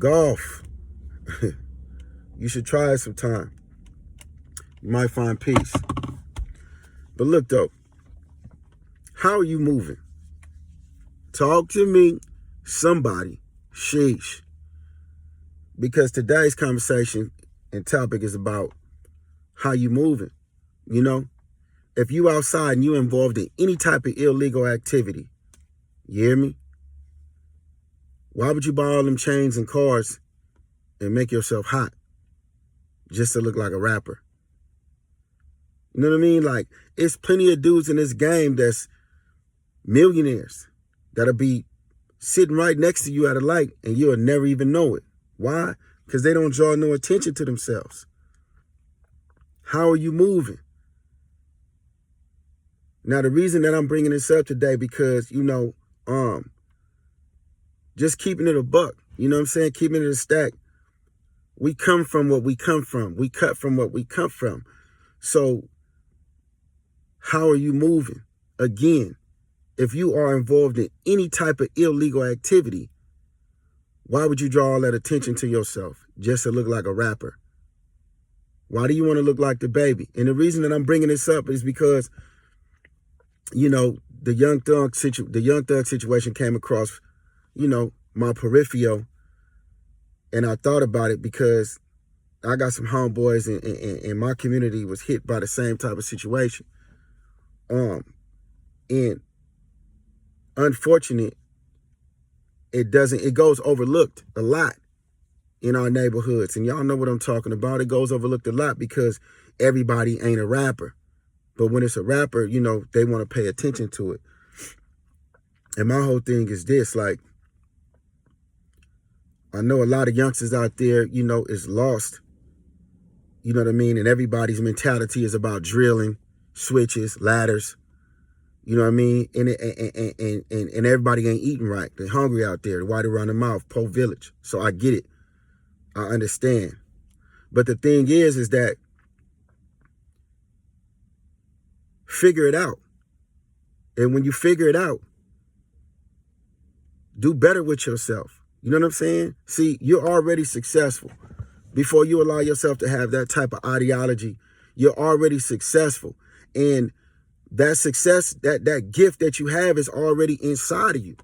Golf. You should try it sometime. You might find peace. But look though, how are you moving? Talk to me, somebody. Sheesh. Because today's conversation and topic is about how you moving. You know, if you outside and you involved in any type of illegal activity, you hear me? Why would you buy all them chains and cars and make yourself hot just to look like a rapper? You know what I mean? Like, it's plenty of dudes in this game that's millionaires that'll be sitting right next to you at a light and you'll never even know it. Why? Because they don't draw no attention to themselves. How are you moving? Now, the reason that I'm bringing this up today, because, you know, just keeping it a buck, you know what I'm saying? Keeping it a stack. We come from what we come from. We cut from what we come from. So how are you moving? Again, if you are involved in any type of illegal activity, why would you draw all that attention to yourself just to look like a rapper? Why do you want to look like the baby? And the reason that I'm bringing this up is because, you know, the Young Thug situation came across, you know, my peripheral, and I thought about it because I got some homeboys and my community was hit by the same type of situation. And unfortunate, it goes overlooked a lot in our neighborhoods. And y'all know what I'm talking about. It goes overlooked a lot because everybody ain't a rapper. But when it's a rapper, you know, they want to pay attention to it. And my whole thing is this, like, I know a lot of youngsters out there, you know, is lost. You know what I mean? And everybody's mentality is about drilling, switches, ladders. You know what I mean? And everybody ain't eating right. They're hungry out there. They're wide around the mouth, po village. So I get it. I understand. But the thing is that figure it out. And when you figure it out, do better with yourself. You know what I'm saying? See, you're already successful. Before you allow yourself to have that type of ideology, you're already successful. And that success, that gift that you have is already inside of you.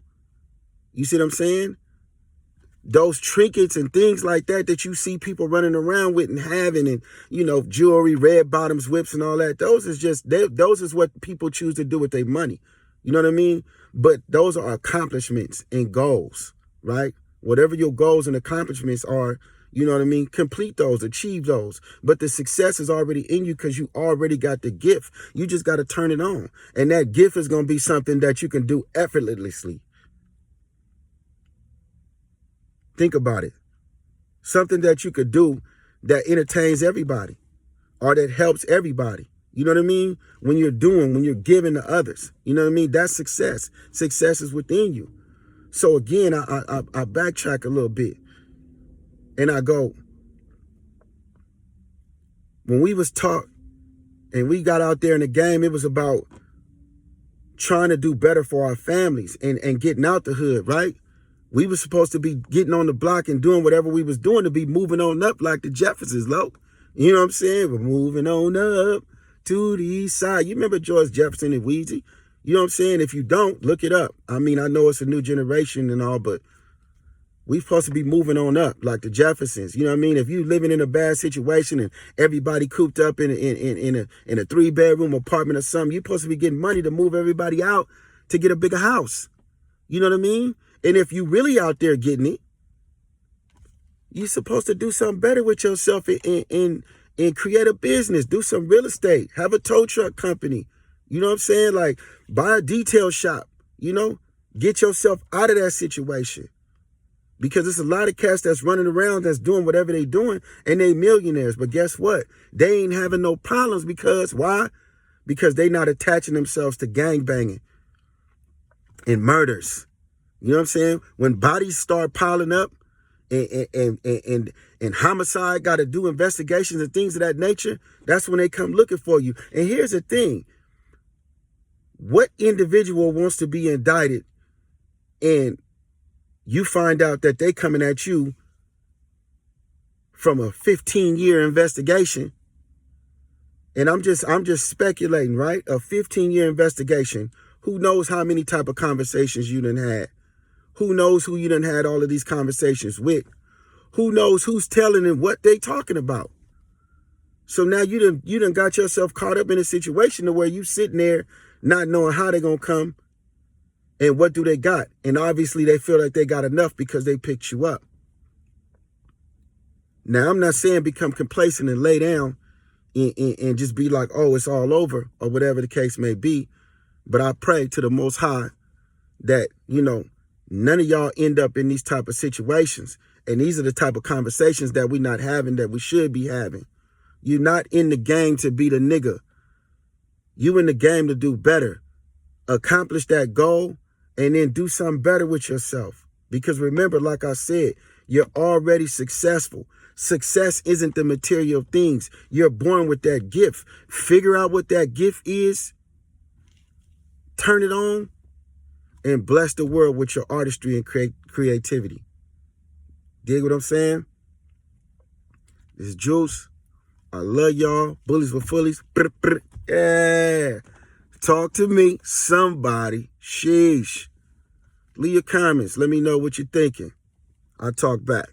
You see what I'm saying? Those trinkets and things like that you see people running around with and having, and, you know, jewelry, red bottoms, whips and all that, those is what people choose to do with their money. You know what I mean? But those are accomplishments and goals, right? Whatever your goals and accomplishments are, you know what I mean? Complete those, achieve those. But the success is already in you because you already got the gift. You just got to turn it on. And that gift is going to be something that you can do effortlessly. Think about it. Something that you could do that entertains everybody or that helps everybody. You know what I mean? When you're giving to others, you know what I mean? That's success. Success is within you. So again, I backtrack a little bit and I go, when we was taught and we got out there in the game, it was about trying to do better for our families and getting out the hood, right? We were supposed to be getting on the block and doing whatever we was doing to be moving on up like the Jeffersons, look. You know what I'm saying? We're moving on up to the east side. You remember George Jefferson and Weezy? You know what I'm saying? If you don't, look it up. I mean, I know it's a new generation and all, but we supposed to be moving on up like the Jeffersons. You know what I mean? If you living in a bad situation and everybody cooped up in a 3-bedroom apartment or something, you're supposed to be getting money to move everybody out to get a bigger house. You know what I mean? And if you really out there getting it, you're supposed to do something better with yourself and create a business. Do some real estate. Have a tow truck company. You know what I'm saying? Like, buy a detail shop. You know? Get yourself out of that situation. Because there's a lot of cats that's running around that's doing whatever they doing and they millionaires. But guess what? They ain't having no problems because, why? Because they not attaching themselves to gangbanging and murders. You know what I'm saying? When bodies start piling up and homicide got to do investigations and things of that nature, that's when they come looking for you. And here's the thing. What individual wants to be indicted and you find out that they coming at you from a 15-year investigation. And I'm just speculating, right? A 15-year investigation. Who knows how many type of conversations you done had? Who knows who you done had all of these conversations with? Who knows who's telling them what they talking about? So now you done got yourself caught up in a situation to where you sitting there not knowing how they gonna come and what do they got. And obviously they feel like they got enough because they picked you up. Now, I'm not saying become complacent and lay down and just be like, oh, it's all over, or whatever the case may be. But I pray to the Most High that, none of y'all end up in these type of situations. And these are the type of conversations that we're not having, that we should be having. You're not in the game to be the nigga. You in the game to do better. Accomplish that goal and then do something better with yourself. Because remember, like I said, you're already successful. Success isn't the material things. You're born with that gift. Figure out what that gift is. Turn it on and bless the world with your artistry and creativity. Dig what I'm saying? This is Juice. I love y'all. Bullies for fullies. Yeah. Talk to me, somebody. Sheesh. Leave your comments. Let me know what you're thinking. I'll talk back.